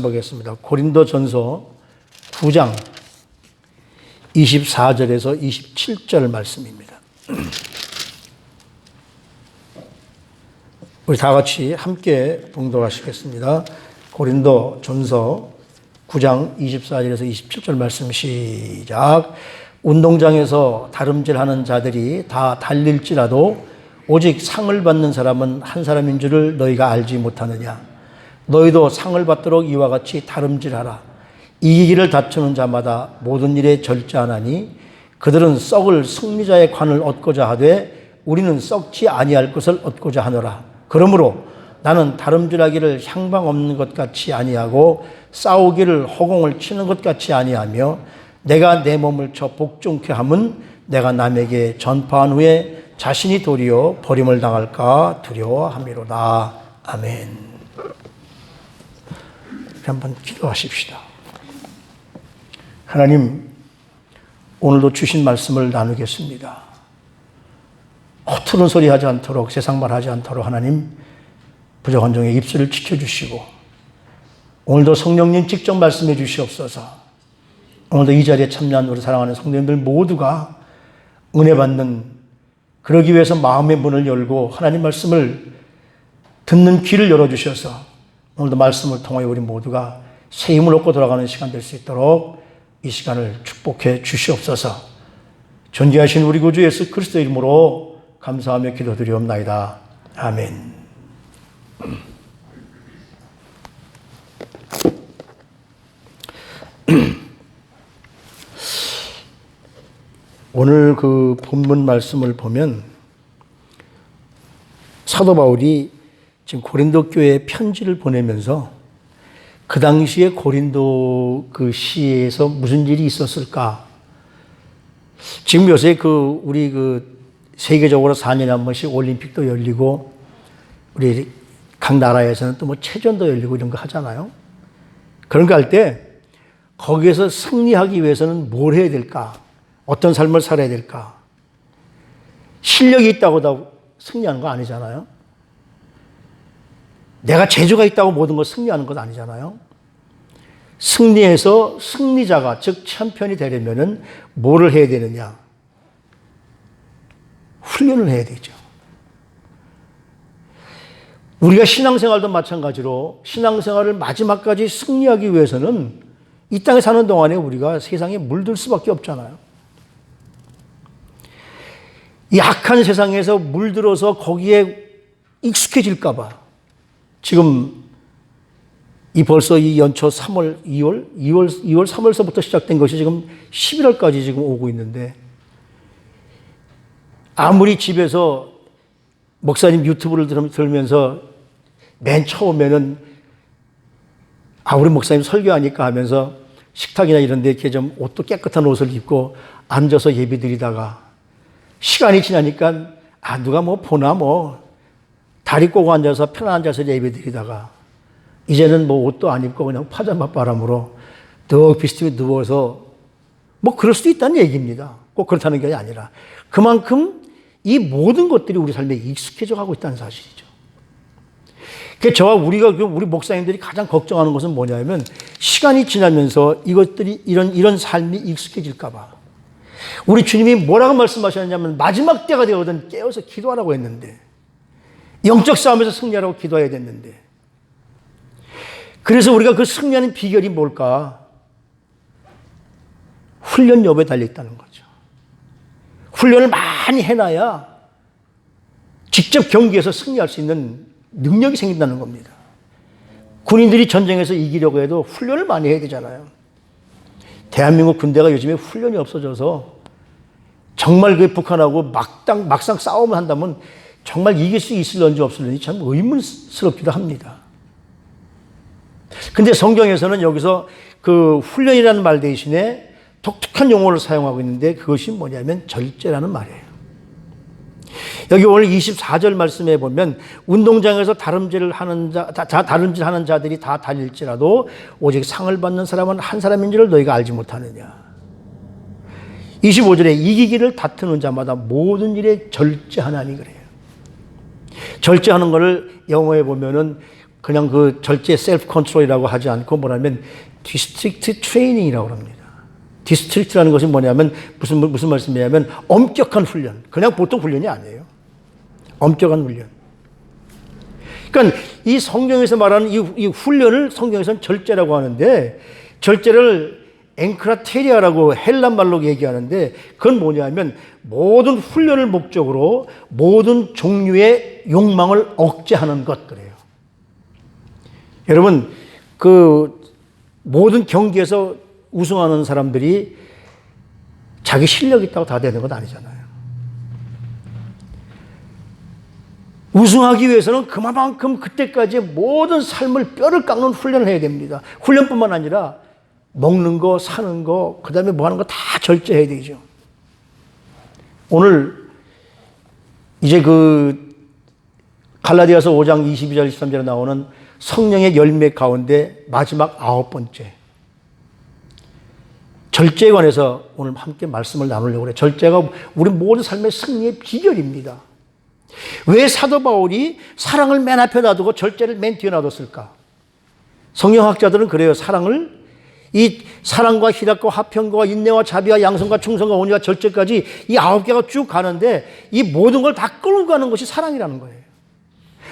보겠습니다. 고린도전서 9장 24절에서 27절 말씀입니다. 우리 다 같이 함께 봉독하시겠습니다. 고린도전서 9장 24절에서 27절 말씀 시작. 운동장에서 다름질하는 자들이 다 달릴지라도 오직 상을 받는 사람은 한 사람인 줄을 너희가 알지 못하느냐. 너희도 상을 받도록 이와 같이 다름질하라. 이기기를 다투는 자마다 모든 일에 절제하나니 그들은 썩을 승리자의 관을 얻고자 하되 우리는 썩지 아니할 것을 얻고자 하노라. 그러므로 나는 다름질하기를 향방 없는 것 같이 아니하고 싸우기를 허공을 치는 것 같이 아니하며 내가 내 몸을 쳐 복종케 함은 내가 남에게 전파한 후에 자신이 도리어 버림을 당할까 두려워함이로다. 아멘. 한번 기도하십시다. 하나님, 오늘도 주신 말씀을 나누겠습니다. 허투른 소리 하지 않도록, 세상 말 하지 않도록 하나님 부족한 종의 입술을 지켜주시고 오늘도 성령님 직접 말씀해 주시옵소서. 오늘도 이 자리에 참여한 우리 사랑하는 성도님들 모두가 은혜 받는, 그러기 위해서 마음의 문을 열고 하나님 말씀을 듣는 귀를 열어주셔서 오늘도 말씀을 통하여 우리 모두가 새 힘을 얻고 돌아가는 시간 될 수 있도록 이 시간을 축복해 주시옵소서. 존귀하신 우리 구주 예수 그리스도 이름으로 감사하며 기도드리옵나이다. 아멘. 오늘 그 본문 말씀을 보면 사도 바울이 지금 고린도 교회에 편지를 보내면서 그 당시에 고린도 그 시에서 무슨 일이 있었을까? 지금 요새 우리 세계적으로 4년에 한 번씩 올림픽도 열리고 우리 각 나라에서는 또 뭐 체전도 열리고 이런 거 하잖아요. 그런 거 할 때 거기에서 승리하기 위해서는 뭘 해야 될까? 어떤 삶을 살아야 될까? 실력이 있다고 다 승리하는 거 아니잖아요. 내가 재주가 있다고 모든 걸 승리하는 건 아니잖아요. 승리해서 승리자가, 즉 챔피언이 되려면은 뭐를 해야 되느냐? 훈련을 해야 되죠. 우리가 신앙생활도 마찬가지로 신앙생활을 마지막까지 승리하기 위해서는 이 땅에 사는 동안에 우리가 세상에 물들 수밖에 없잖아요. 이 악한 세상에서 물들어서 거기에 익숙해질까 봐 지금 벌써 이 연초 3월, 2월, 3월서부터 시작된 것이 지금 11월까지 지금 오고 있는데 아무리 집에서 목사님 유튜브를 들으면서 맨 처음에는 우리 목사님 설교하니까 하면서 식탁이나 이런 데 이렇게 좀 옷도 깨끗한 옷을 입고 앉아서 예배 드리다가 시간이 지나니까 누가 뭐 보나 다리 꼬고 앉아서 편안 앉아서 예배 드리다가 이제는 뭐 옷도 안 입고 그냥 파자마 바람으로 더 비스듬히 누워서 그럴 수도 있다는 얘기입니다. 꼭 그렇다는 게 아니라 그만큼 이 모든 것들이 우리 삶에 익숙해져 가고 있다는 사실이죠. 저와 우리 목사님들이 가장 걱정하는 것은 뭐냐면 시간이 지나면서 이것들이 이런 삶이 익숙해질까 봐. 우리 주님이 뭐라고 말씀하셨냐면 마지막 때가 되거든 깨어서 기도하라고 했는데 영적 싸움에서 승리하라고 기도해야 됐는데 그래서 우리가 그 승리하는 비결이 뭘까? 훈련 여부에 달려있다는 거죠. 훈련을 많이 해놔야 직접 경기에서 승리할 수 있는 능력이 생긴다는 겁니다. 군인들이 전쟁에서 이기려고 해도 훈련을 많이 해야 되잖아요. 대한민국 군대가 요즘에 훈련이 없어져서 정말 북한하고 막상 싸움을 한다면 정말 이길 수 있을런지 없을런지 참 의문스럽기도 합니다. 근데 성경에서는 여기서 그 훈련이라는 말 대신에 독특한 용어를 사용하고 있는데 그것이 뭐냐면 절제라는 말이에요. 여기 오늘 24절 말씀에 보면 운동장에서 다름질하는 자들이 다 달릴지라도 오직 상을 받는 사람은 한 사람인 줄을 너희가 알지 못하느냐. 25절에 이기기를 다투는 자마다 모든 일에 절제하나니 그래요. 절제하는 것을 영어에 보면은 그냥 그 절제 셀프 컨트롤이라고 하지 않고 뭐냐면 디스트릭트 트레이닝이라고 합니다. 디스트릭트라는 것이 뭐냐면 무슨 말씀이냐면 엄격한 훈련. 그냥 보통 훈련이 아니에요. 엄격한 훈련. 그러니까 이 성경에서 말하는 이 훈련을 성경에서는 절제라고 하는데, 절제를 앵크라테리아라고 헬란 말로 얘기하는데, 그건 뭐냐면 모든 훈련을 목적으로 모든 종류의 욕망을 억제하는 것, 그래요. 여러분, 그 모든 경기에서 우승하는 사람들이 자기 실력이 있다고 다 되는 건 아니잖아요. 우승하기 위해서는 그만큼 그때까지 모든 삶을 뼈를 깎는 훈련을 해야 됩니다. 훈련뿐만 아니라 먹는 거, 사는 거, 그 다음에 뭐 하는 거 다 절제해야 되죠. 오늘 이제 그 갈라디아서 5장 22절 23절에 나오는 성령의 열매 가운데 마지막 9번째 절제에 관해서 오늘 함께 말씀을 나누려고 해요. 절제가 우리 모든 삶의 승리의 비결입니다. 왜 사도 바울이 사랑을 맨 앞에 놔두고 절제를 맨 뒤에 놔뒀을까? 성경학자들은 그래요. 이 사랑과 희락과 화평과 인내와 자비와 양성과 충성과 온유와 절제까지 이 9개가 쭉 가는데 이 모든 걸 다 끌고 가는 것이 사랑이라는 거예요.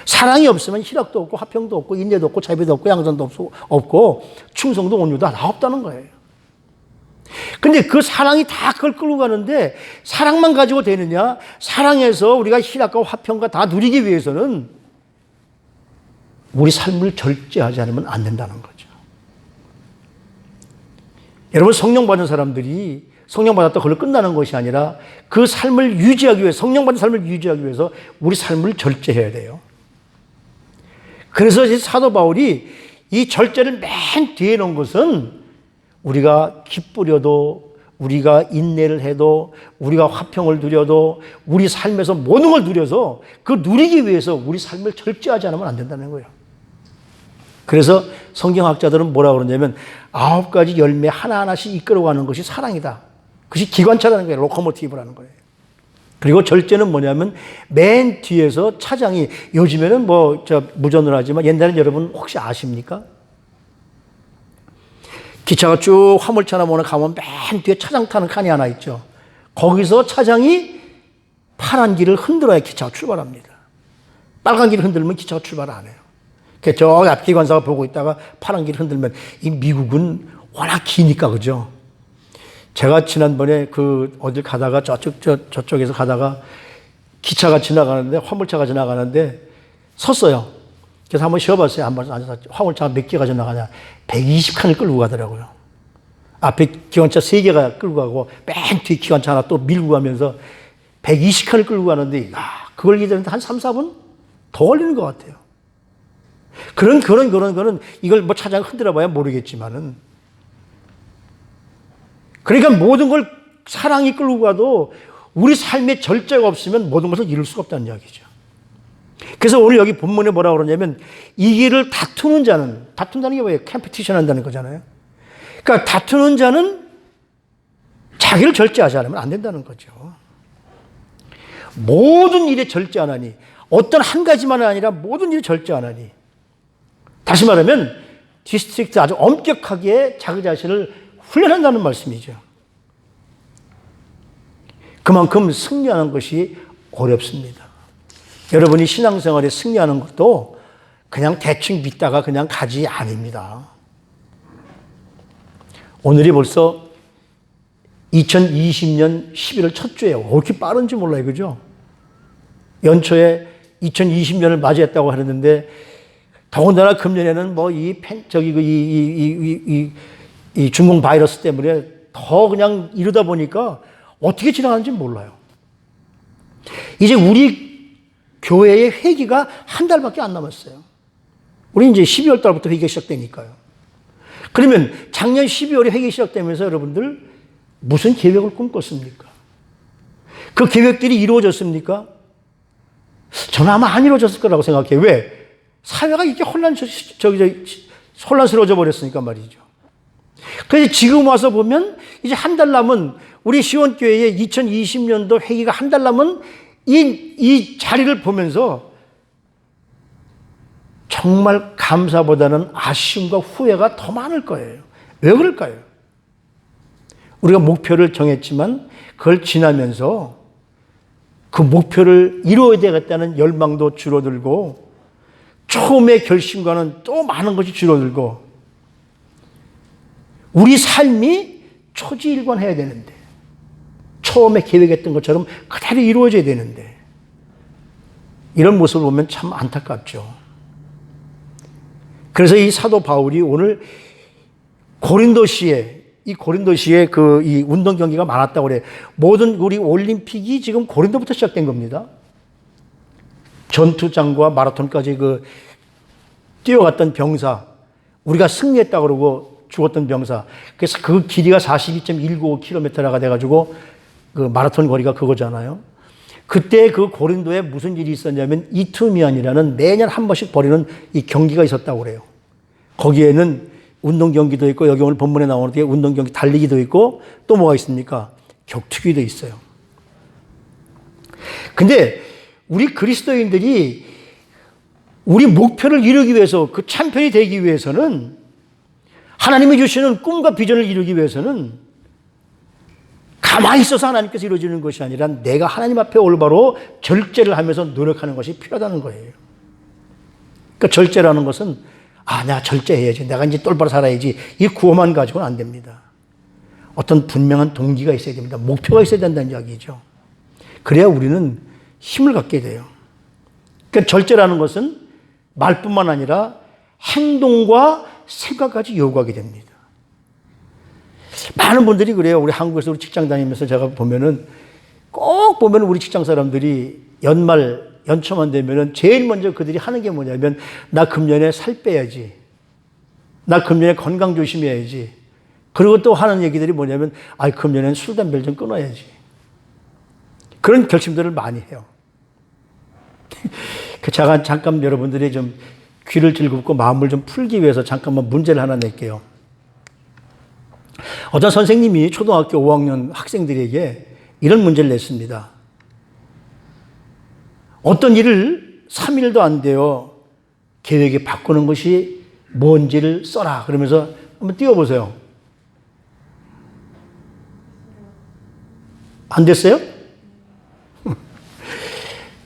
사랑이 없으면 희락도 없고 화평도 없고 인내도 없고 자비도 없고 양성도 없고 충성도 온유도 다 없다는 거예요. 근데 그 사랑이 다 그걸 끌고 가는데 사랑만 가지고 되느냐? 사랑에서 우리가 희락과 화평과 다 누리기 위해서는 우리 삶을 절제하지 않으면 안 된다는 거죠. 여러분, 성령 받은 사람들이 성령 받았다 그걸로 끝나는 것이 아니라 그 삶을 유지하기 위해서, 성령 받은 삶을 유지하기 위해서 우리 삶을 절제해야 돼요. 그래서 사도 바울이 이 절제를 맨 뒤에 놓은 것은 우리가 기쁘려도, 우리가 인내를 해도, 우리가 화평을 누려도, 우리 삶에서 모든 걸 누려서 그 누리기 위해서 우리 삶을 절제하지 않으면 안 된다는 거예요. 그래서 성경학자들은 뭐라고 그러냐면 9가지 열매 하나하나씩 이끌어가는 것이 사랑이다. 그것이 기관차라는 거예요. 로코모티브라는 거예요. 그리고 절제는 뭐냐면 맨 뒤에서 차장이, 요즘에는 무전을 하지만 옛날엔 여러분 혹시 아십니까? 기차가 쭉 화물차나 뭐나 가면 맨 뒤에 차장 타는 칸이 하나 있죠. 거기서 차장이 파란 길을 흔들어야 기차가 출발합니다. 빨간 길을 흔들면 기차가 출발 안 해요. 저 앞 기관사가 보고 있다가 파란 길을 흔들면, 이 미국은 워낙 기니까, 그죠? 제가 지난번에 어딜 가다가 저쪽에서 가다가 기차가 지나가는데, 화물차가 지나가는데 섰어요. 그래서 한번 쉬어봤어요. 한번 앉아서 화물차가 몇 개가 지나가냐. 120칸을 끌고 가더라고요. 앞에 기관차 3개가 끌고 가고 맨 뒤에 기관차 하나 또 밀고 가면서 120칸을 끌고 가는데, 그걸 기다리는데 한 3, 4분 더 걸리는 것 같아요. 그런 이걸 차장을 흔들어 봐야 모르겠지만은, 그러니까 모든 걸 사랑이 끌고 가도 우리 삶에 절제가 없으면 모든 것을 이룰 수가 없다는 이야기죠. 그래서 오늘 여기 본문에 뭐라고 그러냐면, 이 길을 다투는 자는, 다툰다는 게 뭐예요? 컴피티션 한다는 거잖아요. 그러니까 다투는 자는 자기를 절제하지 않으면 안 된다는 거죠. 모든 일에 절제하나니, 어떤 한 가지만은 아니라 모든 일에 절제하나니, 다시 말하면 디스트릭트 아주 엄격하게 자기 자신을 훈련한다는 말씀이죠. 그만큼 승리하는 것이 어렵습니다. 여러분이 신앙생활에 승리하는 것도 그냥 대충 믿다가 그냥 가지 아닙니다. 오늘이 벌써 2020년 11월 첫 주예요. 왜 이렇게 빠른지 몰라요, 그죠? 연초에 2020년을 맞이했다고 하는데, 더군다나 금년에는 이 중공 바이러스 때문에 더 그냥 이러다 보니까 어떻게 지나가는지 몰라요. 이제 우리 교회의 회기가 한 달밖에 안 남았어요. 우리 이제 12월 달부터 회기가 시작되니까요. 그러면 작년 12월에 회기 시작되면서 여러분들 무슨 계획을 꿈꿨습니까? 그 계획들이 이루어졌습니까? 저는 아마 안 이루어졌을 거라고 생각해요. 왜? 사회가 이렇게 혼란스러워져 버렸으니까 말이죠. 그래서 지금 와서 보면 이제 한 달 남은 우리 시원교회의 2020년도 회기가 한 달 남은 이 자리를 보면서 정말 감사보다는 아쉬움과 후회가 더 많을 거예요. 왜 그럴까요? 우리가 목표를 정했지만 그걸 지나면서 그 목표를 이루어야 되겠다는 열망도 줄어들고 처음의 결심과는 또 많은 것이 줄어들고 우리 삶이 초지일관해야 되는데 처음에 계획했던 것처럼 그대로 이루어져야 되는데 이런 모습을 보면 참 안타깝죠. 그래서 이 사도 바울이 오늘 고린도시에 이 운동 경기가 많았다고 그래요. 모든 우리 올림픽이 지금 고린도부터 시작된 겁니다. 전투장과 마라톤까지 뛰어갔던 병사, 우리가 승리했다고 그러고 죽었던 병사. 그래서 그 길이가 42.195km가 돼가지고 그 마라톤 거리가 그거잖아요. 그때 그 고린도에 무슨 일이 있었냐면 이투미안이라는 매년 한 번씩 벌이는 이 경기가 있었다고 그래요. 거기에는 운동 경기도 있고 여기 오늘 본문에 나오는 게 운동 경기 달리기도 있고 또 뭐가 있습니까? 격투기도 있어요. 근데 우리 그리스도인들이 우리 목표를 이루기 위해서 그 챔피언이 되기 위해서는 하나님이 주시는 꿈과 비전을 이루기 위해서는 가만히 있어서 하나님께서 이루어지는 것이 아니라 내가 하나님 앞에 올바로 절제를 하면서 노력하는 것이 필요하다는 거예요. 그러니까 절제라는 것은 내가 절제해야지. 내가 이제 똑바로 살아야지. 이 구호만 가지고는 안 됩니다. 어떤 분명한 동기가 있어야 됩니다. 목표가 있어야 된다는 이야기죠. 그래야 우리는 힘을 갖게 돼요. 그러니까 절제라는 것은 말뿐만 아니라 행동과 생각까지 요구하게 됩니다. 많은 분들이 그래요. 우리 한국에서 우리 직장 다니면서 제가 보면은 꼭 보면 우리 직장 사람들이 연초만 되면은 제일 먼저 그들이 하는 게 뭐냐면 나 금년에 살 빼야지. 나 금년에 건강 조심해야지. 그리고 또 하는 얘기들이 뭐냐면 금년엔 술, 담배를 좀 끊어야지. 그런 결심들을 많이 해요. 제가 잠깐 여러분들이 좀 귀를 즐겁고 마음을 좀 풀기 위해서 잠깐만 문제를 하나 낼게요. 어떤 선생님이 초등학교 5학년 학생들에게 이런 문제를 냈습니다. 어떤 일을 3일도 안 되어 계획에 바꾸는 것이 뭔지를 써라. 그러면서 한번 띄워보세요. 안 됐어요?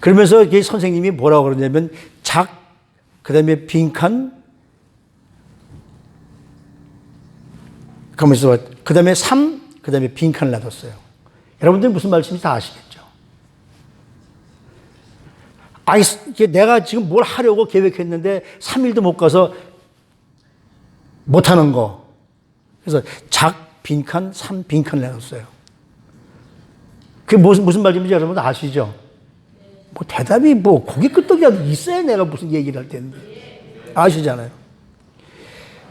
그러면서 선생님이 뭐라고 그러냐면 그 다음에 빈칸, 그러면서 그 다음에 3, 그 다음에 빈칸을 놔뒀어요. 여러분들 무슨 말씀인지 다 아시겠죠? 내가 지금 뭘 하려고 계획했는데 3일도 못 가서 못하는 거. 그래서 빈칸, 3 빈칸을 놔뒀어요. 그게 무슨 말인지 여러분 아시죠? 대답이 고개 끄덕이라도 있어야 내가 무슨 얘기를 할 텐데. 아시잖아요.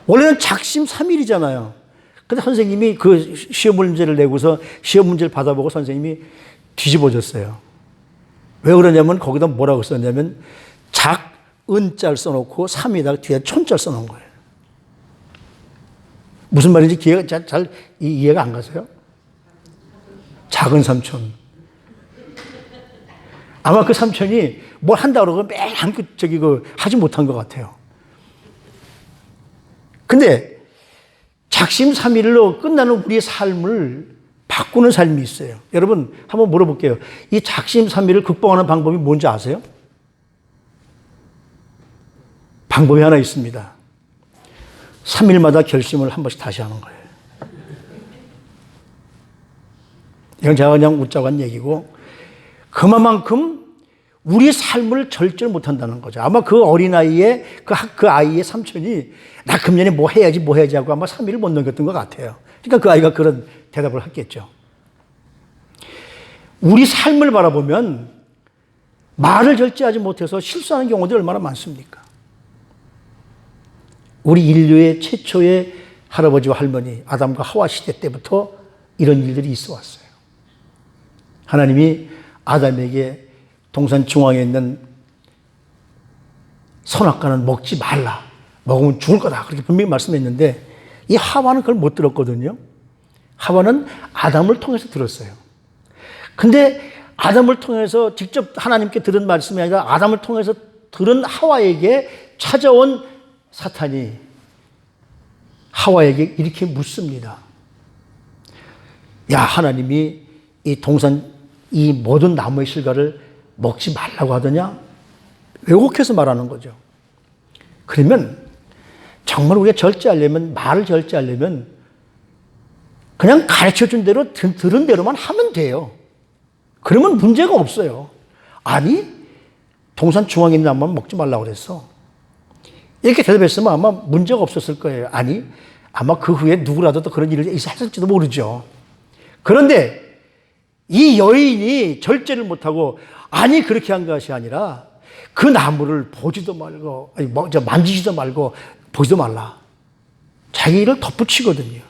원래는 작심 3일이잖아요. 근데 선생님이 그 시험 문제를 내고서 시험 문제를 받아보고 선생님이 뒤집어졌어요. 왜 그러냐면 거기다 뭐라고 썼냐면 은자를 써놓고 3에다가 뒤에 촌자를 써놓은 거예요. 무슨 말인지 잘 이해가 안 가세요? 작은 삼촌. 아마 그 삼촌이 뭘 한다고 그러고 매일 하지 못한 것 같아요. 근데 작심삼일로 끝나는 우리의 삶을 바꾸는 삶이 있어요. 여러분 한번 물어볼게요. 이 작심삼일을 극복하는 방법이 뭔지 아세요? 방법이 하나 있습니다. 3일마다 결심을 한 번씩 다시 하는 거예요. 이건 제가 그냥 웃자고 한 얘기고 그만큼 우리 삶을 절제를 못한다는 거죠. 아마 그 어린아이의 그 아이의 삼촌이 나 금년에 뭐 해야지 하고 아마 3일을 못 넘겼던 것 같아요. 그러니까 그 아이가 그런 대답을 했겠죠. 우리 삶을 바라보면 말을 절제하지 못해서 실수하는 경우들이 얼마나 많습니까? 우리 인류의 최초의 할아버지와 할머니 아담과 하와 시대 때부터 이런 일들이 있어 왔어요. 하나님이 아담에게 동산 중앙에 있는 선악과는 먹지 말라. 먹으면 죽을 거다. 그렇게 분명히 말씀했는데 이 하와는 그걸 못 들었거든요. 하와는 아담을 통해서 들었어요. 근데 아담을 통해서 직접 하나님께 들은 말씀이 아니라 아담을 통해서 들은 하와에게 찾아온 사탄이 하와에게 이렇게 묻습니다. 야, 하나님이 이 동산 이 모든 나무의 실과를 먹지 말라고 하더냐? 왜곡해서 말하는 거죠. 그러면 정말 우리가 절제하려면, 말을 절제하려면 그냥 가르쳐준 대로 들은 대로만 하면 돼요. 그러면 문제가 없어요. 아니, 동산 중앙에 있는 나무만 먹지 말라고 그랬어. 이렇게 대답했으면 아마 문제가 없었을 거예요. 아니, 아마 그 후에 누구라도 또 그런 일을 했을지도 모르죠. 그런데 이 여인이 절제를 못하고, 아니, 그렇게 한 것이 아니라 그 나무를 보지도 말고, 아니, 만지지도 말고, 보지도 말라. 자기 일을 덧붙이거든요.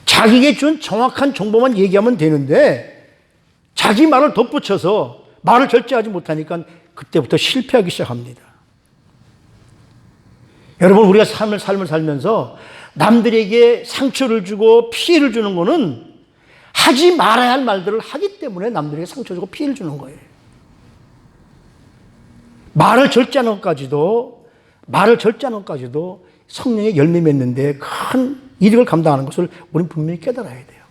자기에게 준 정확한 정보만 얘기하면 되는데, 자기 말을 덧붙여서 말을 절제하지 못하니까 그때부터 실패하기 시작합니다. 여러분, 우리가 삶을 살면서 남들에게 상처를 주고 피해를 주는 거는 하지 말아야 할 말들을 하기 때문에 남들에게 상처 주고 피해를 주는 거예요. 말을 절제하는 것까지도 성령의 열매 맺는데 큰 이득을 감당하는 것을 우리는 분명히 깨달아야 돼요.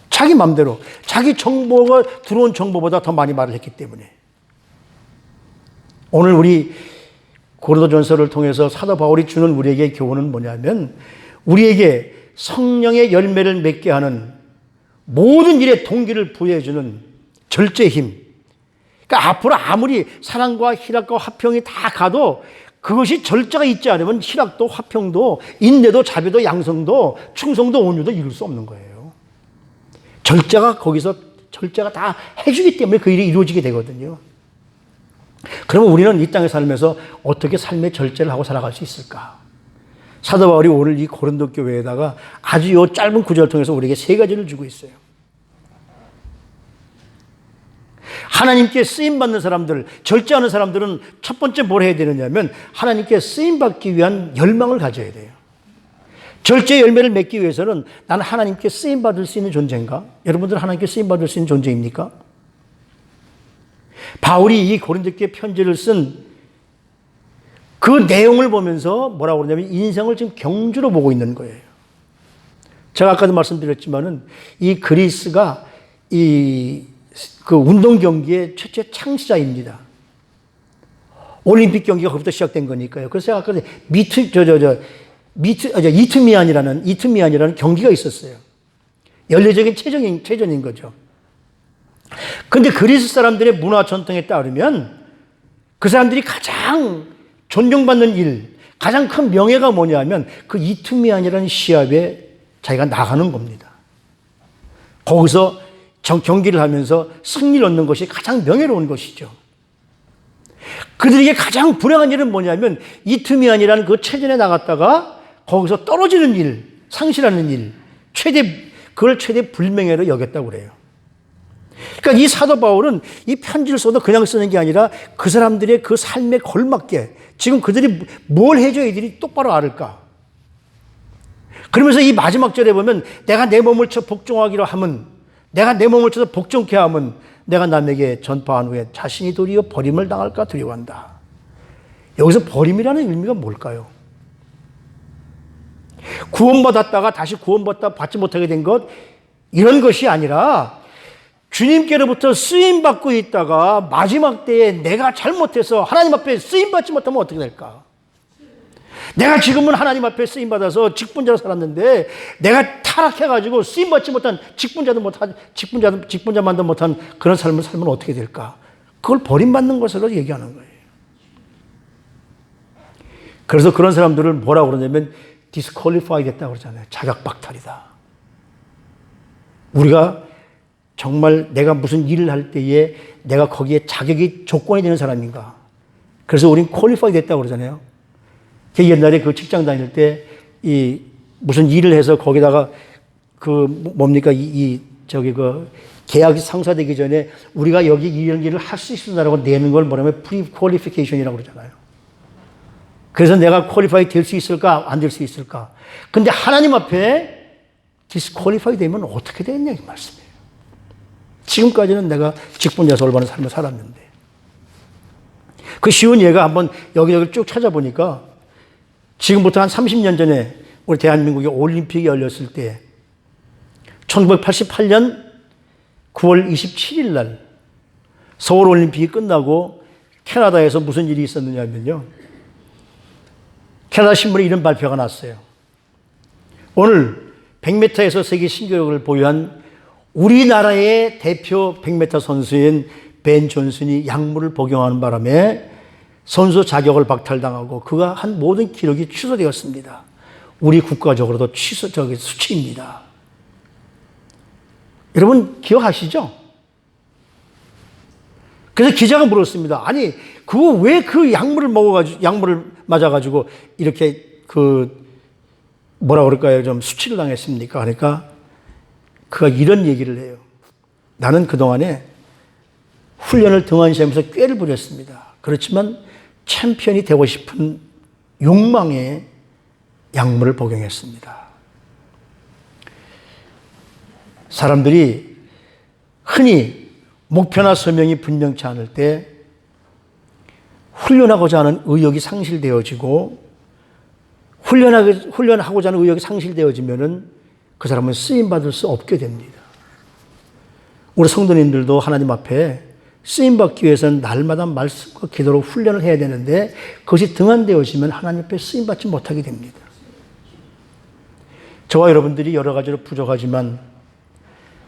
자기 마음대로, 자기 정보가 들어온 정보보다 더 많이 말을 했기 때문에. 오늘 우리 고린도전서를 통해서 사도 바울이 주는 우리에게 교훈은 뭐냐면, 우리에게 성령의 열매를 맺게 하는 모든 일에 동기를 부여해주는 절제의 힘. 그러니까 앞으로 아무리 사랑과 희락과 화평이 다 가도 그것이 절제가 있지 않으면 희락도 화평도 인내도 자비도 양성도 충성도 온유도 이룰 수 없는 거예요. 절제가 다 해주기 때문에 그 일이 이루어지게 되거든요. 그러면 우리는 이 땅에 살면서 어떻게 삶의 절제를 하고 살아갈 수 있을까? 사도 바울이 오늘 이 고린도 교회에다가 아주 이 짧은 구절을 통해서 우리에게 세 가지를 주고 있어요. 하나님께 쓰임받는 사람들, 절제하는 사람들은 첫 번째 뭘 해야 되느냐면 하나님께 쓰임받기 위한 열망을 가져야 돼요. 절제의 열매를 맺기 위해서는 나는 하나님께 쓰임받을 수 있는 존재인가? 여러분들 하나님께 쓰임받을 수 있는 존재입니까? 바울이 이 고린도교회 편지를 쓴 그 내용을 보면서 뭐라고 그러냐면 인생을 지금 경주로 보고 있는 거예요. 제가 아까도 말씀드렸지만은 이 그리스가 그 운동 경기의 최초의 창시자입니다. 올림픽 경기가 거기부터 시작된 거니까요. 그래서 제가 아까 이트미안이라는 경기가 있었어요. 연례적인 체전인 거죠. 근데 그리스 사람들의 문화 전통에 따르면 그 사람들이 가장 존경받는 일, 가장 큰 명예가 뭐냐면 그 이투미안이라는 시합에 자기가 나가는 겁니다. 거기서 경기를 하면서 승리를 얻는 것이 가장 명예로운 것이죠. 그들에게 가장 불행한 일은 뭐냐면 이투미안이라는 그 체전에 나갔다가 거기서 떨어지는 일, 상실하는 일, 그걸 최대 불명예로 여겼다고 그래요. 그러니까 이 사도 바울은 이 편지를 써도 그냥 쓰는 게 아니라 그 사람들의 그 삶에 걸맞게 지금 그들이 뭘 해줘야 이들이 똑바로 알을까. 그러면서 이 마지막 절에 보면 내가 내 몸을 쳐 복종하기로 하면, 내가 내 몸을 쳐서 복종케 하면 내가 남에게 전파한 후에 자신이 도리어 버림을 당할까 두려워한다. 여기서 버림이라는 의미가 뭘까요? 구원받았다가 다시 받지 못하게 된 것, 이런 것이 아니라 주님께로부터 쓰임받고 있다가 마지막 때에 내가 잘못해서 하나님 앞에 쓰임받지 못하면 어떻게 될까? 내가 지금은 하나님 앞에 쓰임받아서 직분자로 살았는데 내가 타락해가지고 쓰임받지 못한 직분자만도 못한 그런 삶을 살면 어떻게 될까? 그걸 버림받는 것으로 얘기하는 거예요. 그래서 그런 사람들을 뭐라고 그러냐면 디스퀄리파이 됐다고 그러잖아요. 자격박탈이다. 우리가 정말 내가 무슨 일을 할 때에 내가 거기에 자격이 조건이 되는 사람인가. 그래서 우린 퀄리파이 됐다고 그러잖아요. 옛날에 그 직장 다닐 때 무슨 일을 해서 거기다가 계약이 상사되기 전에 우리가 여기 이런 일을 할 수 있습니다라고 내는 걸 뭐냐면 프리퀄리피케이션이라고 그러잖아요. 그래서 내가 퀄리파이 될 수 있을까? 안 될 수 있을까? 근데 하나님 앞에 디스퀄리파이 되면 어떻게 되겠냐 이 말씀이에요. 지금까지는 내가 직분자서 올바른 삶을 살았는데 그 쉬운 예가 한번 여기저기 쭉 찾아보니까 지금부터 한 30년 전에 우리 대한민국의 올림픽이 열렸을 때 1988년 9월 27일 날 서울 올림픽이 끝나고 캐나다에서 무슨 일이 있었느냐면요. 캐나다 신문에 이런 발표가 났어요. 오늘 100m에서 세계 신기록을 보유한 우리나라의 대표 100m 선수인 벤 존슨이 약물을 복용하는 바람에 선수 자격을 박탈당하고 그가 한 모든 기록이 취소되었습니다. 우리 국가적으로도 수치입니다. 여러분 기억하시죠? 그래서 기자가 물었습니다. 아니, 그거 왜 그 약물을 맞아가지고 이렇게 뭐라 그럴까요? 좀 수치를 당했습니까? 그러니까 그가 이런 얘기를 해요. 나는 그동안에 훈련을 등한시하면서 꾀를 부렸습니다. 그렇지만 챔피언이 되고 싶은 욕망에 약물을 복용했습니다. 사람들이 흔히 목표나 소명이 분명치 않을 때 훈련하고자 하는 의욕이 상실되어지고 훈련하고자 하는 의욕이 상실되어지면은 그 사람은 쓰임받을 수 없게 됩니다. 우리 성도님들도 하나님 앞에 쓰임받기 위해서는 날마다 말씀과 기도로 훈련을 해야 되는데 그것이 등한되어지면 하나님 앞에 쓰임받지 못하게 됩니다. 저와 여러분들이 여러 가지로 부족하지만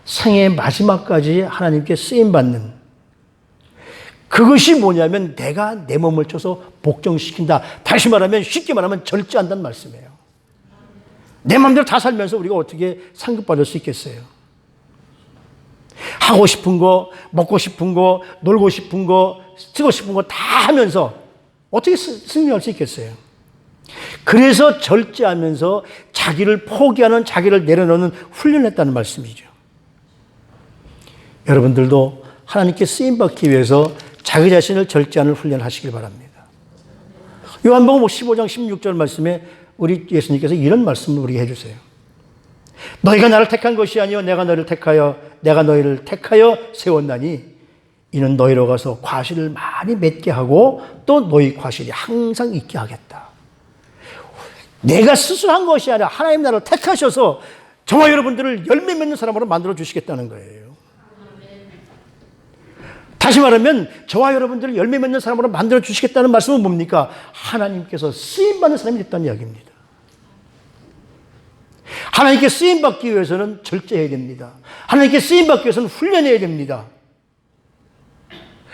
생의 마지막까지 하나님께 쓰임받는 그것이 뭐냐면 내가 내 몸을 쳐서 복종시킨다. 다시 말하면 쉽게 말하면 절제한다는 말씀이에요. 내 마음대로 다 살면서 우리가 어떻게 상급받을 수 있겠어요? 하고 싶은 거, 먹고 싶은 거, 놀고 싶은 거, 쓰고 싶은 거 다 하면서 어떻게 승리할 수 있겠어요? 그래서 절제하면서 자기를 포기하는, 자기를 내려놓는 훈련을 했다는 말씀이죠. 여러분들도 하나님께 쓰임받기 위해서 자기 자신을 절제하는 훈련을 하시길 바랍니다. 요한복음 15장 16절 말씀에 우리 예수님께서 이런 말씀을 우리에게 해주세요. 너희가 나를 택한 것이 아니요 내가 너희를 택하여 세웠나니 이는 너희로 가서 과실을 많이 맺게 하고 또 너희 과실이 항상 있게 하겠다. 내가 스스로 한 것이 아니라 하나님 나라를 택하셔서 저와 여러분들을 열매 맺는 사람으로 만들어 주시겠다는 거예요. 다시 말하면 저와 여러분들을 열매 맺는 사람으로 만들어 주시겠다는 말씀은 뭡니까? 하나님께서 쓰임받는 사람이 됐다는 이야기입니다. 하나님께 쓰임받기 위해서는 절제해야 됩니다. 하나님께 쓰임받기 위해서는 훈련해야 됩니다.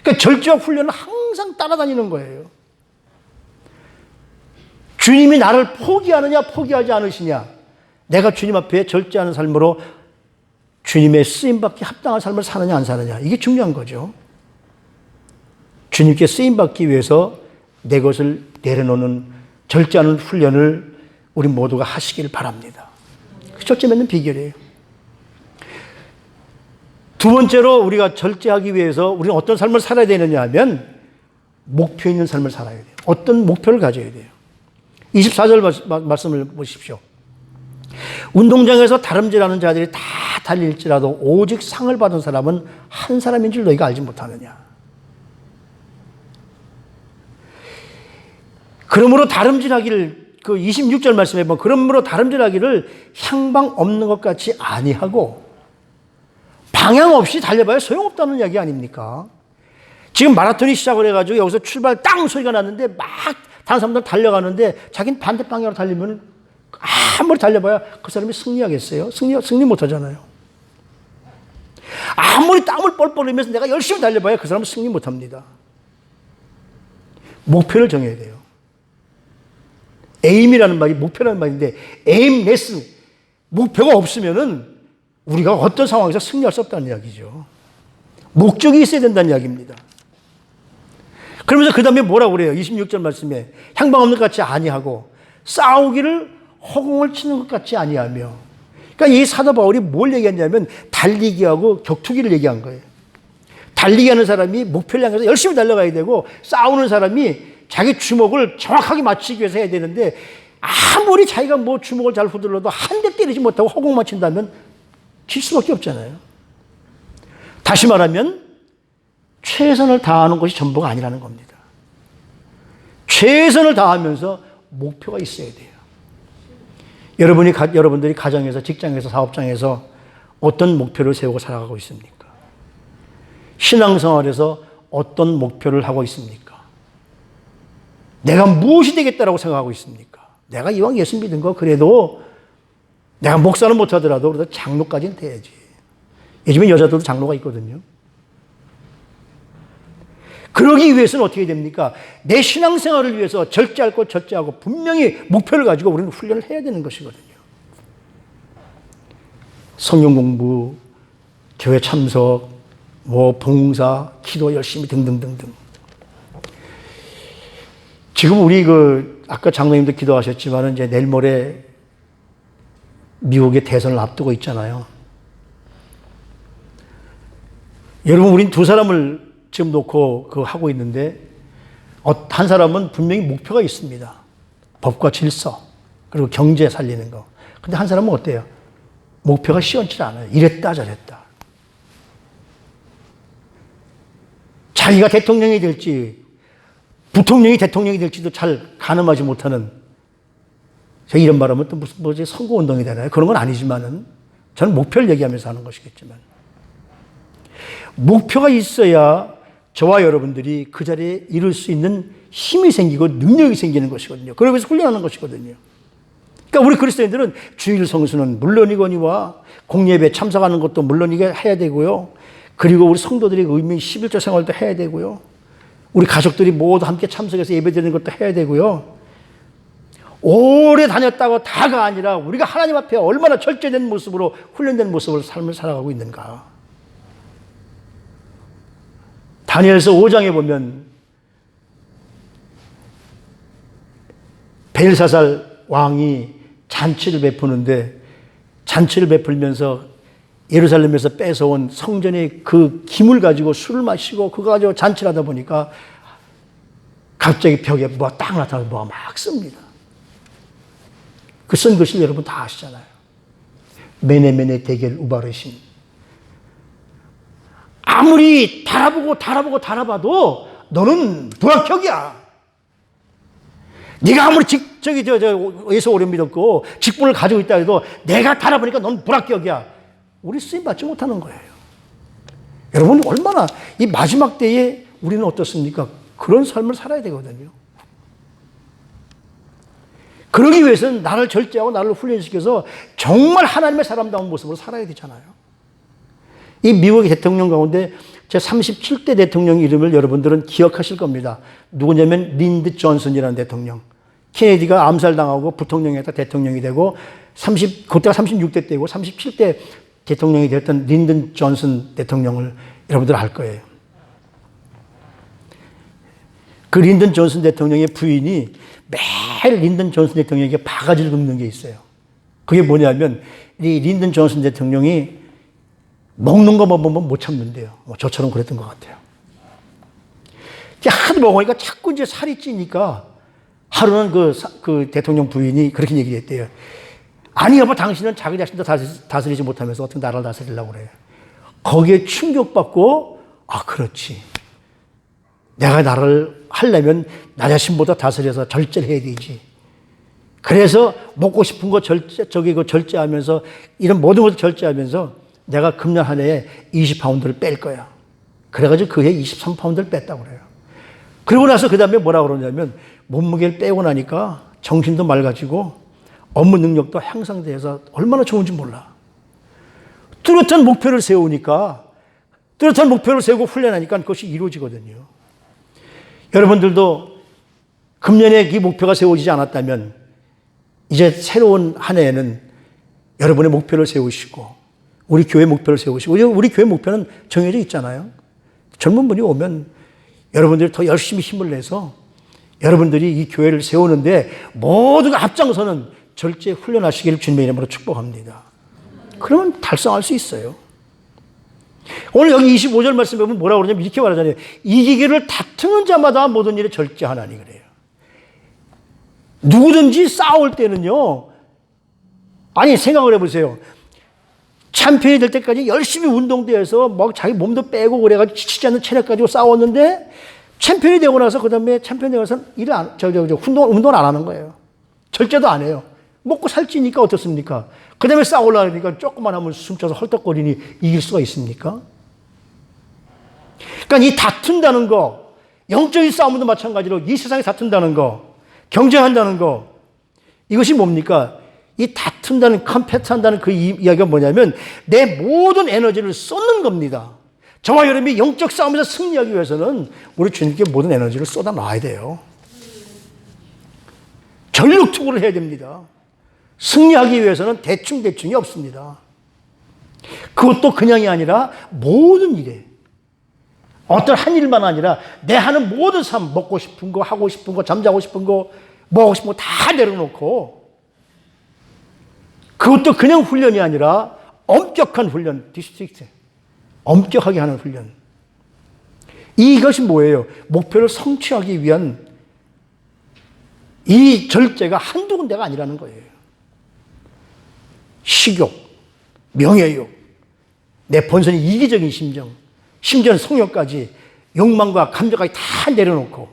그러니까 절제와 훈련은 항상 따라다니는 거예요. 주님이 나를 포기하느냐 포기하지 않으시냐, 내가 주님 앞에 절제하는 삶으로 주님의 쓰임받기 합당한 삶을 사느냐 안 사느냐, 이게 중요한 거죠. 주님께 쓰임받기 위해서 내 것을 내려놓는 절제하는 훈련을 우리 모두가 하시길 바랍니다. 절제 맺는 비결이에요. 두 번째로 우리가 절제하기 위해서 우리는 어떤 삶을 살아야 되느냐 하면 목표 있는 삶을 살아야 돼요. 어떤 목표를 가져야 돼요. 24절 말씀을 보십시오. 운동장에서 다름질하는 자들이 다 달릴지라도 오직 상을 받은 사람은 한 사람인 줄 너희가 알지 못하느냐. 그러므로 다름질하기를, 그 26절 말씀에 보면 그러므로 다름질하기를 향방 없는 것 같이 아니하고 방향 없이 달려봐야 소용없다는 이야기 아닙니까? 지금 마라톤이 시작을 해가지고 여기서 출발 땅 소리가 났는데 막 다른 사람들 달려가는데 자기는 반대 방향으로 달리면 아무리 달려봐야 그 사람이 승리하겠어요? 승리 못하잖아요. 아무리 땀을 뻘뻘 흘리면서 내가 열심히 달려봐야 그 사람은 승리 못합니다. 목표를 정해야 돼요. 에임이라는 말이 목표라는 말인데 에임레스, 목표가 없으면은 우리가 어떤 상황에서 승리할 수 없다는 이야기죠. 목적이 있어야 된다는 이야기입니다. 그러면서 그 다음에 뭐라고 그래요? 26절 말씀에 향방 없는 것 같이 아니하고 싸우기를 허공을 치는 것 같이 아니하며. 그러니까 이 사도 바울이 뭘 얘기했냐면 달리기하고 격투기를 얘기한 거예요. 달리기 하는 사람이 목표를 향해서 열심히 달려가야 되고 싸우는 사람이 자기 주먹을 정확하게 맞추기 위해서 해야 되는데 아무리 자기가 뭐 주먹을 잘 후들러도 한 대 때리지 못하고 허공만 친다면 질 수밖에 없잖아요. 다시 말하면 최선을 다하는 것이 전부가 아니라는 겁니다. 최선을 다하면서 목표가 있어야 돼요. 여러분들이 가정에서, 직장에서, 사업장에서 어떤 목표를 세우고 살아가고 있습니까? 신앙생활에서 어떤 목표를 하고 있습니까? 내가 무엇이 되겠다라고 생각하고 있습니까? 내가 이왕 예수 믿은 거 그래도 내가 목사는 못하더라도 그래도 장로까지는 돼야지. 요즘에 여자들도 장로가 있거든요. 그러기 위해서는 어떻게 됩니까? 내 신앙생활을 위해서 절제하고 분명히 목표를 가지고 우리는 훈련을 해야 되는 것이거든요. 성경 공부, 교회 참석, 봉사, 기도 열심히 등등등등. 지금 우리 아까 장로님도 기도하셨지만 이제 내일 모레 미국의 대선을 앞두고 있잖아요. 여러분, 우린 두 사람을 지금 놓고 하고 있는데, 한 사람은 분명히 목표가 있습니다. 법과 질서, 그리고 경제 살리는 거. 근데 한 사람은 어때요? 목표가 시원치 않아요. 이랬다 저랬다. 자기가 대통령이 될지, 부통령이 대통령이 될지도 잘 가늠하지 못하는, 제가 이런 말하면 또 무슨 선거운동이 되나요? 그런 건 아니지만은, 저는 목표를 얘기하면서 하는 것이겠지만, 목표가 있어야 저와 여러분들이 그 자리에 이룰 수 있는 힘이 생기고 능력이 생기는 것이거든요. 그러기 위해서 훈련하는 것이거든요. 그러니까 우리 그리스도인들은 주일 성수는 물론이거니와 공예배 참석하는 것도 물론이게 해야 되고요. 그리고 우리 성도들이 의미 11조 생활도 해야 되고요. 우리 가족들이 모두 함께 참석해서 예배드리는 것도 해야 되고요. 오래 다녔다고 다가 아니라 우리가 하나님 앞에 얼마나 절제된 모습으로 훈련된 모습으로 삶을 살아가고 있는가. 다니엘서 5장에 보면 벨사살 왕이 잔치를 베푸는데, 잔치를 베풀면서 예루살렘에서 뺏어온 성전의 그 김을 가지고 술을 마시고 그거 가지고 잔치를 하다 보니까 갑자기 벽에 뭐가 딱 나타나서 뭐가 막 씁니다. 그 쓴 글씨를 여러분 다 아시잖아요. 메네메네 데겔 우바르신. 아무리 달아봐도 너는 불합격이야. 네가 아무리 예수 오래 믿었고 직분을 가지고 있다 해도 내가 달아보니까 넌 불합격이야. 우리 쓰임 받지 못하는 거예요. 여러분, 얼마나 이 마지막 때에 우리는 어떻습니까? 그런 삶을 살아야 되거든요. 그러기 위해서는 나를 절제하고 나를 훈련시켜서 정말 하나님의 사람다운 모습으로 살아야 되잖아요. 이 미국의 대통령 가운데 제 37대 대통령 이름을 여러분들은 기억하실 겁니다. 누구냐면 린드 존슨이라는 대통령. 케네디가 암살당하고 부통령에다 대통령이 되고 그때가 36대 때고 37대 대통령이 되었던 린든 존슨 대통령을 여러분들 알 거예요. 그 린든 존슨 대통령의 부인이 매일 린든 존슨 대통령에게 바가지를 긁는 게 있어요. 그게 뭐냐면 이 린든 존슨 대통령이 먹는 것만 보면 못 참는데요. 저처럼 그랬던 것 같아요. 하도 먹으니까 자꾸 이제 살이 찌니까 하루는 그 대통령 부인이 그렇게 얘기했대요. 아니 여보, 당신은 자기 자신도 다스리지 못하면서 어떻게 나라를 다스리려고 그래요. 거기에 충격받고, 그렇지. 내가 나라를 하려면 나 자신보다 다스려서 절제를 해야 되지. 그래서 먹고 싶은 거 절제하면서 이런 모든 것을 절제하면서 내가 금년 한 해에 20파운드를 뺄 거야. 그래가지고 그 해 23파운드를 뺐다고 그래요. 그러고 나서 그 다음에 뭐라고 그러냐면 몸무게를 빼고 나니까 정신도 맑아지고 업무 능력도 향상돼서 얼마나 좋은지 몰라. 뚜렷한 목표를 세우니까, 뚜렷한 목표를 세우고 훈련하니까 그것이 이루어지거든요. 여러분들도 금년에 이 목표가 세워지지 않았다면 이제 새로운 한 해에는 여러분의 목표를 세우시고 우리 교회 목표를 세우시고, 우리 교회 목표는 정해져 있잖아요. 젊은 분이 오면 여러분들이 더 열심히 힘을 내서 여러분들이 이 교회를 세우는데 모두가 앞장서는 절제 훈련하시기를 주님의 이름으로 축복합니다. 그러면 달성할 수 있어요. 오늘 여기 25절 말씀에 보면 뭐라고 그러냐면 이렇게 말하잖아요. 이기기를 다투는 자마다 모든 일에 절제하나니 그래요. 누구든지 싸울 때는요. 아니 생각을 해보세요. 챔피언이 될 때까지 열심히 운동도 해서 막 자기 몸도 빼고 그래가지고 지치지 않는 체력 가지고 싸웠는데 챔피언이 되고 나서 그 다음에 챔피언이 되고 나서 운동을 안 하는 거예요. 절제도 안 해요. 먹고 살찌니까 어떻습니까? 그 다음에 싸우려니까 조금만 하면 숨차서 헐떡거리니 이길 수가 있습니까? 그러니까 이 다툰다는 거, 영적인 싸움도 마찬가지로 이 세상에 다툰다는 거, 경쟁한다는 거, 이것이 뭡니까? 이 다툰다는, 컴패트한다는 그 이야기가 뭐냐면 내 모든 에너지를 쏟는 겁니다. 저와 여러분이 영적 싸움에서 승리하기 위해서는 우리 주님께 모든 에너지를 쏟아 놔야 돼요. 전력 투구를 해야 됩니다. 승리하기 위해서는 대충이 없습니다. 그것도 그냥이 아니라 모든 일에, 어떤 한 일만 아니라 내 하는 모든 삶, 먹고 싶은 거, 하고 싶은 거, 잠자고 싶은 거, 뭐 하고 싶은 거 다 내려놓고, 그것도 그냥 훈련이 아니라 엄격한 훈련, 디스트릭트, 엄격하게 하는 훈련. 이것이 뭐예요? 목표를 성취하기 위한 이 절제가 한두 군데가 아니라는 거예요. 식욕, 명예욕, 내 본선의 이기적인 심정, 심지어는 성욕까지, 욕망과 감정까지 다 내려놓고.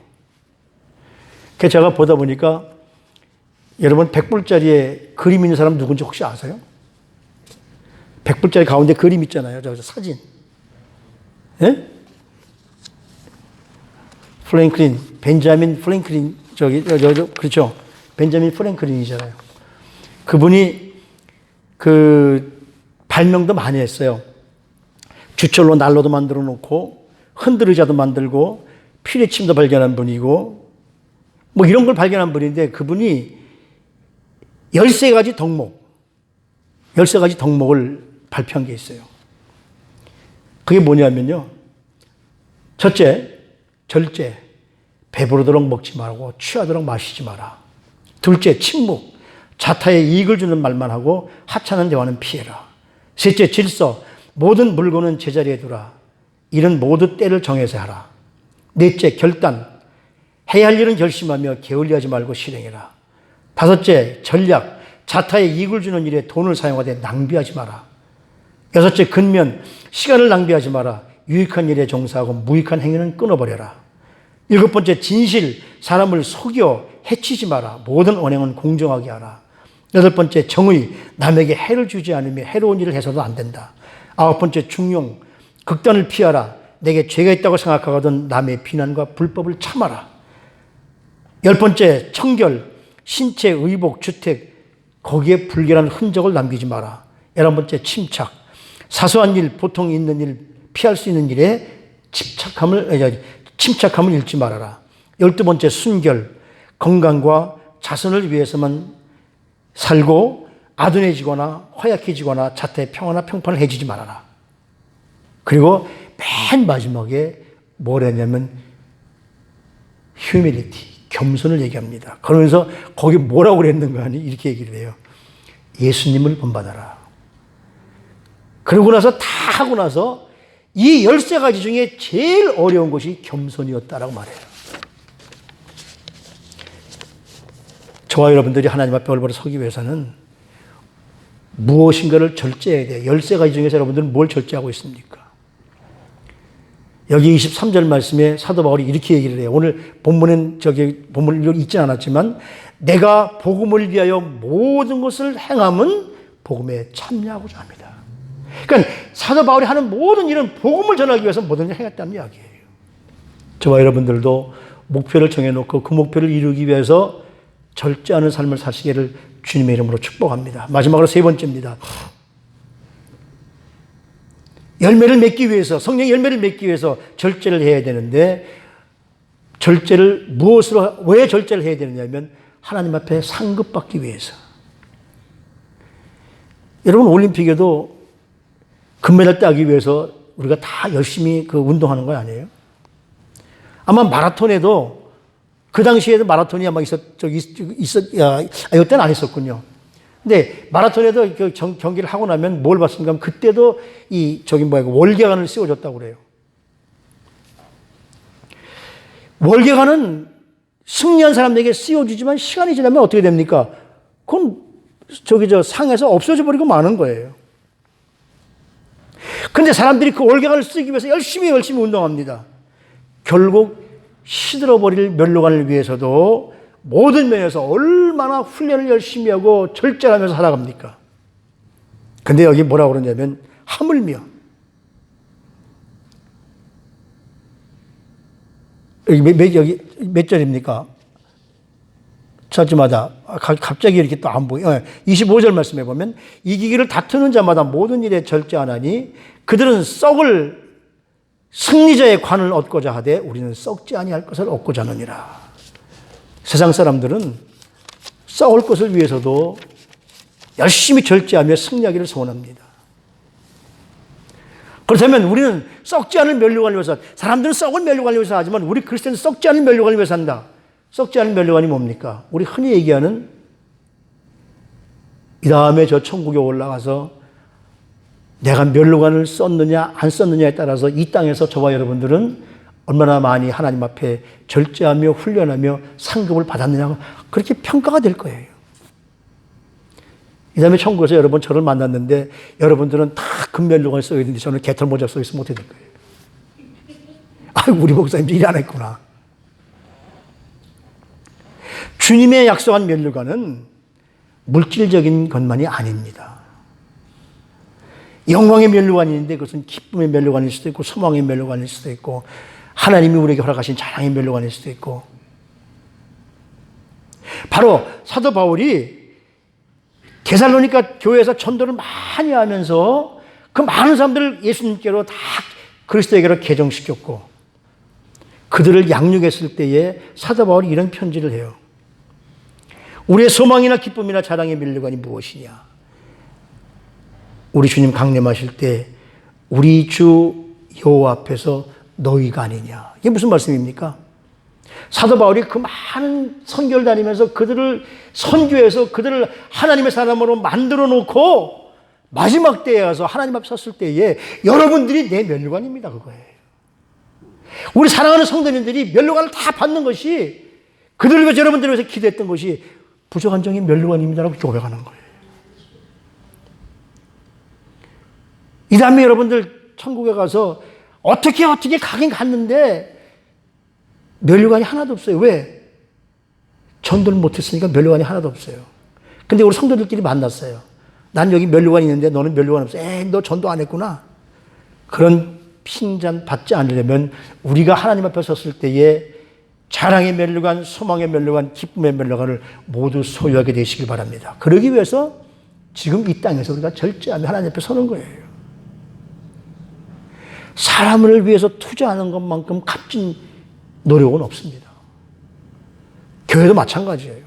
그래서 제가 보다 보니까 여러분 100불짜리에 그림 있는 사람 누군지 혹시 아세요? 100불짜리 가운데 그림 있잖아요. 저 사진. 예? 벤자민 프랭클린, 그렇죠. 벤자민 프랭클린이잖아요. 그분이 발명도 많이 했어요. 주철로 난로도 만들어 놓고, 흔들의자도 만들고, 피레침도 발견한 분이고, 뭐 이런 걸 발견한 분인데, 그분이 13가지 덕목을 발표한 게 있어요. 그게 뭐냐면요. 첫째, 절제. 배부르도록 먹지 말고 취하도록 마시지 마라. 둘째, 침묵. 자타에 이익을 주는 말만 하고 하찮은 대화는 피해라. 셋째, 질서. 모든 물건은 제자리에 두라. 일은 모두 때를 정해서 하라. 넷째, 결단. 해야 할 일은 결심하며 게을리하지 말고 실행해라. 다섯째, 전략. 자타에 이익을 주는 일에 돈을 사용하되 낭비하지 마라. 여섯째, 근면. 시간을 낭비하지 마라. 유익한 일에 종사하고 무익한 행위는 끊어버려라. 일곱 번째, 진실. 사람을 속여 해치지 마라. 모든 언행은 공정하게 하라. 여덟 번째, 정의. 남에게 해를 주지 않으며 해로운 일을 해서도 안 된다. 아홉 번째, 중용. 극단을 피하라. 내게 죄가 있다고 생각하거든 남의 비난과 불법을 참아라. 열 번째, 청결. 신체, 의복, 주택. 거기에 불결한 흔적을 남기지 마라. 11번째, 침착. 사소한 일, 보통 있는 일, 피할 수 있는 일에 침착함을 잃지 말아라. 12번째, 순결. 건강과 자선을 위해서만 살고 아둔해지거나 허약해지거나 자타의 평화나 평판을 해주지 말아라. 그리고 맨 마지막에 뭘 했냐면 humility, 겸손을 얘기합니다. 그러면서 거기 뭐라고 그랬는가 하니 이렇게 얘기를 해요. 예수님을 본받아라. 그러고 나서 다 하고 나서 이 13가지 중에 제일 어려운 것이 겸손이었다라고 말해요. 저와 여러분들이 하나님 앞에 올바로 서기 위해서는 무엇인가를 절제해야 돼요. 13가지 중에서 여러분들은 뭘 절제하고 있습니까? 여기 23절 말씀에 사도 바울이 이렇게 얘기를 해요. 오늘 본문은 본문을 읽지 않았지만 내가 복음을 위하여 모든 것을 행함은 복음에 참여하고자 합니다. 그러니까 사도 바울이 하는 모든 일은 복음을 전하기 위해서 모든 일을 해왔다는 이야기예요. 저와 여러분들도 목표를 정해놓고 그 목표를 이루기 위해서 절제하는 삶을 사시기를 주님의 이름으로 축복합니다. 마지막으로 세 번째입니다. 열매를 맺기 위해서, 성령의 열매를 맺기 위해서 절제를 해야 되는데, 절제를 왜 절제를 해야 되느냐면 하나님 앞에 상급받기 위해서. 여러분, 올림픽에도 금메달 따기 위해서 우리가 다 열심히 운동하는 거 아니에요? 아마 마라톤에도 그 당시에도 마라톤이 아마 이때는 안 했었군요. 근데 마라톤에도 경기를 하고 나면 뭘 봤습니까? 하면 그때도 월계관을 씌워줬다고 그래요. 월계관은 승리한 사람에게 씌워주지만 시간이 지나면 어떻게 됩니까? 그건 상에서 없어져 버리고 마는 거예요. 근데 사람들이 그 월계관을 쓰기 위해서 열심히 운동합니다. 결국 시들어버릴 멸류관을 위해서도 모든 면에서 얼마나 훈련을 열심히 하고 절제하면서 살아갑니까? 근데 여기 뭐라고 그러냐면 하물며 여기 몇 절입니까? 절마다 갑자기 이렇게 또 안 보여. 25절 말씀해 보면 이기기를 다투는 자마다 모든 일에 절제하나니 그들은 썩을 승리자의 관을 얻고자 하되 우리는 썩지 아니할 것을 얻고자 하느니라. 세상 사람들은 썩을 것을 위해서도 열심히 절제하며 승리하기를 소원합니다. 그렇다면 우리는 썩지 않은 멸류관을 위해서, 사람들은 썩은 멸류관을 위해서 하지만 우리 그리스도인은 썩지 않은 멸류관을 위해서 한다. 썩지 않은 멸류관이 뭡니까? 우리 흔히 얘기하는 이 다음에 저 천국에 올라가서 내가 멸류관을 썼느냐 안 썼느냐에 따라서 이 땅에서 저와 여러분들은 얼마나 많이 하나님 앞에 절제하며 훈련하며 상급을 받았느냐고 그렇게 평가가 될 거예요. 이 다음에 천국에서 여러분 저를 만났는데 여러분들은 다 금멸류관을 써야 되는데 저는 개털 모자 써 있으면 못해 될 거예요. 아이고 우리 목사님 일 안 했구나. 주님의 약속한 멸류관은 물질적인 것만이 아닙니다. 영광의 멸류관이 있는데 그것은 기쁨의 멸류관일 수도 있고 소망의 멸류관일 수도 있고 하나님이 우리에게 허락하신 자랑의 멸류관일 수도 있고 바로 사도 바울이 데살로니가 교회에서 전도를 많이 하면서 그 많은 사람들을 예수님께로 다 그리스도에게로 개종시켰고 그들을 양육했을 때에 사도 바울이 이런 편지를 해요. 우리의 소망이나 기쁨이나 자랑의 멸류관이 무엇이냐? 우리 주님 강림하실 때 우리 주 여호와 앞에서 너희가 아니냐. 이게 무슨 말씀입니까? 사도 바울이 그 많은 선교를 다니면서 그들을 선교해서 그들을 하나님의 사람으로 만들어 놓고 마지막 때에 가서 하나님 앞에 섰을 때에 여러분들이 내 멸류관입니다. 그거예요. 우리 사랑하는 성도님들이 멸류관을 다 받는 것이 그들을 위해서 여러분들을 위해서 기도했던 것이 부족한적인 멸류관입니다라고 고백하는 거예요. 이 다음에 여러분들 천국에 가서 어떻게 가긴 갔는데 멸류관이 하나도 없어요. 왜? 전도를 못했으니까 멸류관이 하나도 없어요. 근데 우리 성도들끼리 만났어요. 난 여기 멸류관이 있는데 너는 멸류관 없어. 에이, 너 전도 안 했구나. 그런 핀잔 받지 않으려면 우리가 하나님 앞에 섰을 때에 자랑의 멸류관, 소망의 멸류관, 기쁨의 멸류관을 모두 소유하게 되시길 바랍니다. 그러기 위해서 지금 이 땅에서 우리가 절제하며 하나님 앞에 서는 거예요. 사람을 위해서 투자하는 것만큼 값진 노력은 없습니다. 교회도 마찬가지예요.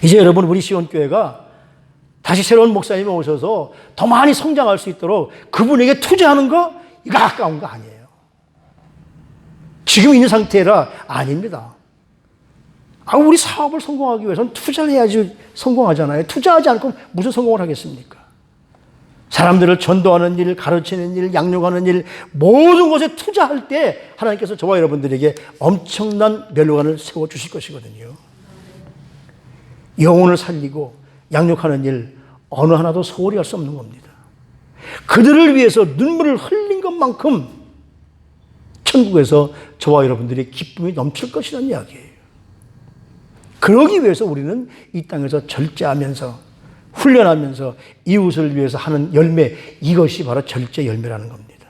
이제 여러분 우리 시온교회가 다시 새로운 목사님이 오셔서 더 많이 성장할 수 있도록 그분에게 투자하는 거 이거 아까운 거 아니에요. 지금 있는 상태라 아닙니다. 우리 사업을 성공하기 위해서는 투자를 해야지 성공하잖아요. 투자하지 않고 무슨 성공을 하겠습니까? 사람들을 전도하는 일, 가르치는 일, 양육하는 일 모든 것에 투자할 때 하나님께서 저와 여러분들에게 엄청난 멸류관을 세워주실 것이거든요. 영혼을 살리고 양육하는 일 어느 하나도 소홀히 할 수 없는 겁니다. 그들을 위해서 눈물을 흘린 것만큼 천국에서 저와 여러분들의 기쁨이 넘칠 것이라는 이야기예요. 그러기 위해서 우리는 이 땅에서 절제하면서 훈련하면서 이웃을 위해서 하는 열매, 이것이 바로 절제 열매라는 겁니다.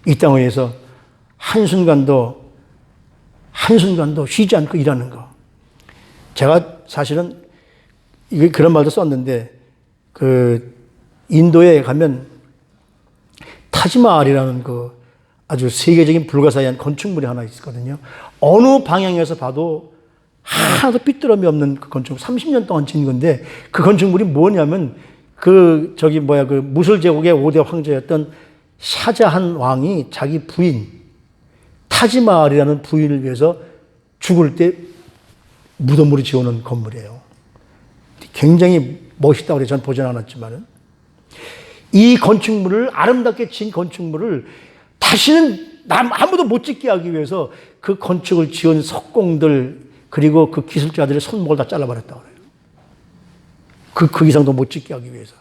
이 땅에서 한순간도 쉬지 않고 일하는 거. 제가 사실은 이게 그런 말도 썼는데 그 인도에 가면 타지마할이라는 그 아주 세계적인 불가사의한 건축물이 하나 있거든요. 어느 방향에서 봐도 하나도 삐뚤음이 없는 그 건축물, 30년 동안 지은 건데 그 건축물이 뭐냐면 그 무술 제국의 5대 황제였던 샤자한 왕이 자기 부인 타지마할이라는 부인을 위해서 죽을 때 무덤으로 지어놓은 건물이에요. 굉장히 멋있다고 그래요. 전 보진 않았지만은 이 건축물을 아름답게 지은 건축물을 다시는 아무도 못 짓게 하기 위해서 그 건축을 지은 석공들 그리고 그 기술자들의 손목을 다 잘라버렸다고 그래요. 그 이상도 못 짓게 하기 위해서.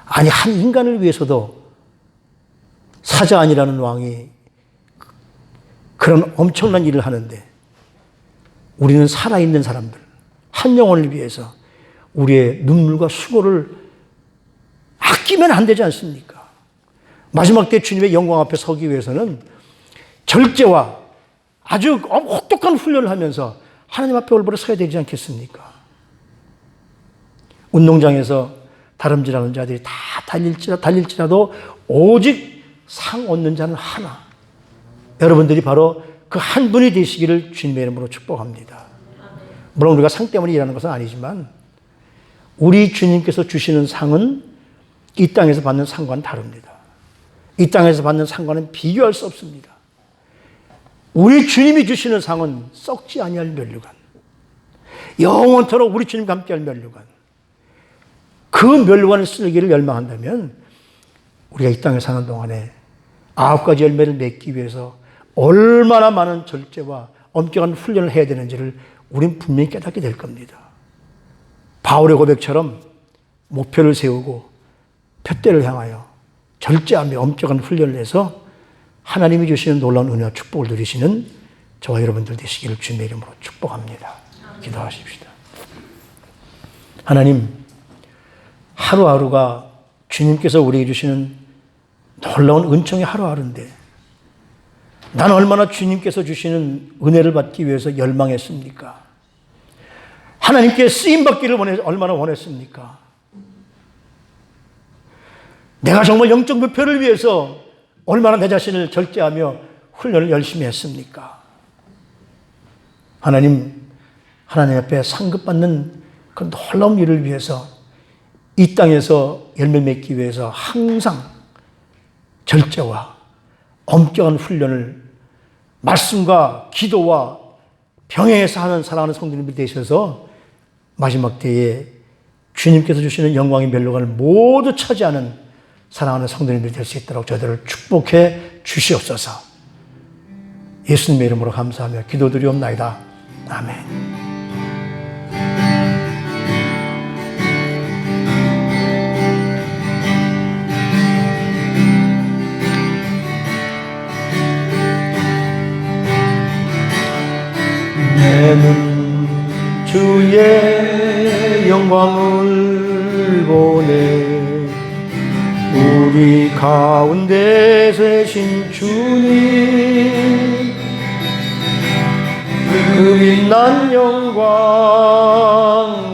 아니 한 인간을 위해서도 사자안이라는 왕이 그런 엄청난 일을 하는데 우리는 살아있는 사람들, 한 영혼을 위해서 우리의 눈물과 수고를 아끼면 안 되지 않습니까? 마지막 때 주님의 영광 앞에 서기 위해서는 절제와 아주 혹독한 훈련을 하면서 하나님 앞에 올바로 서야 되지 않겠습니까? 운동장에서 다름질하는 자들이 다 달릴지라도 오직 상 얻는 자는 하나. 여러분들이 바로 그 한 분이 되시기를 주님의 이름으로 축복합니다. 물론 우리가 상 때문에 일하는 것은 아니지만 우리 주님께서 주시는 상은 이 땅에서 받는 상과는 다릅니다. 이 땅에서 받는 상과는 비교할 수 없습니다. 우리 주님이 주시는 상은 썩지 아니할 면류관, 영원토록 우리 주님과 함께할 면류관, 그 면류관을 쓰기를 열망한다면 우리가 이 땅에 사는 동안에 9가지 열매를 맺기 위해서 얼마나 많은 절제와 엄격한 훈련을 해야 되는지를 우린 분명히 깨닫게 될 겁니다. 바울의 고백처럼 목표를 세우고 표대를 향하여 절제하며 엄격한 훈련을 해서 하나님이 주시는 놀라운 은혜와 축복을 누리시는 저와 여러분들 되시기를 주님의 이름으로 축복합니다. 기도하십시다. 하나님, 하루하루가 주님께서 우리에게 주시는 놀라운 은총의 하루하루인데 나는 얼마나 주님께서 주시는 은혜를 받기 위해서 열망했습니까? 하나님께 쓰임받기를 얼마나 원했습니까? 내가 정말 영적 목표를 위해서 얼마나 내 자신을 절제하며 훈련을 열심히 했습니까? 하나님 앞에 상급받는 그 놀라운 일을 위해서 이 땅에서 열매 맺기 위해서 항상 절제와 엄격한 훈련을 말씀과 기도와 병행해서 하는 사랑하는 성도님들이 되셔서 마지막 때에 주님께서 주시는 영광의 멸류관을 모두 차지하는 사랑하는 성도님들이 될 수 있도록 저희들을 축복해 주시옵소서. 예수님의 이름으로 감사하며 기도드리옵나이다. 아멘. 내는 주의 영광을 보내 우리 가운데 계신 주님 그 빛난 영광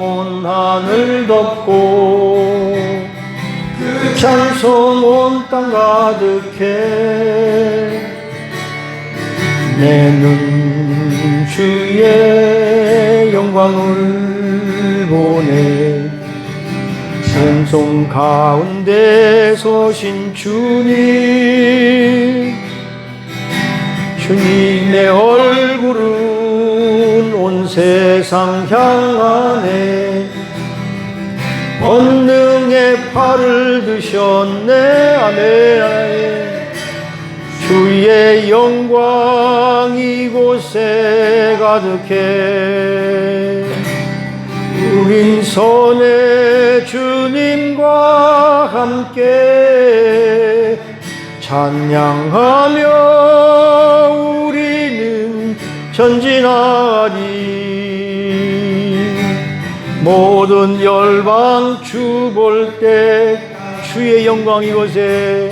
온 하늘 덮고 그 찬송 온 땅 가득해 내는 주의 영광을 보내 찬송 가운데 서신 주님 주님의 얼굴은 온 세상 향하네 권능의 팔을 드셨네 아멘 주의 영광 이곳에 가득해 우린 선의 주님과 함께 찬양하며 우리는 전진하리 모든 열방 주 볼 때 주의 영광 이곳에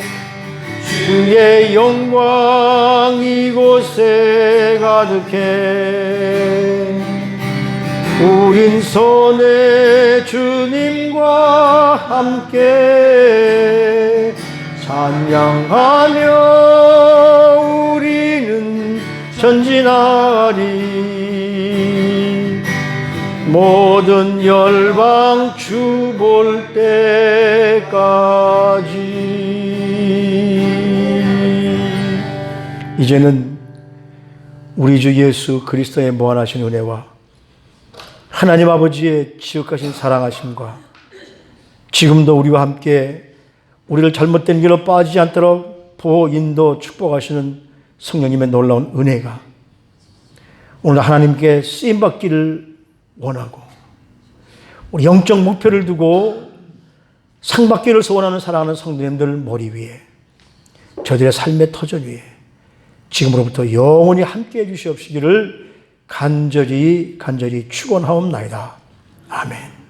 주의 영광 이곳에 가득해 우린 선의 주님과 함께 찬양하며 우리는 전진하리 모든 열방 주 볼 때까지 이제는 우리 주 예수 그리스도의 무한하신 은혜와 하나님 아버지의 지극하신 사랑하심과 지금도 우리와 함께 우리를 잘못된 길로 빠지지 않도록 보호, 인도, 축복하시는 성령님의 놀라운 은혜가 오늘 하나님께 쓰임받기를 원하고 우리 영적 목표를 두고 상받기를 소원하는 사랑하는 성도님들 머리 위에 저들의 삶의 터전 위에 지금으로부터 영원히 함께해 주시옵시기를 간절히 축원하옵나이다. 아멘.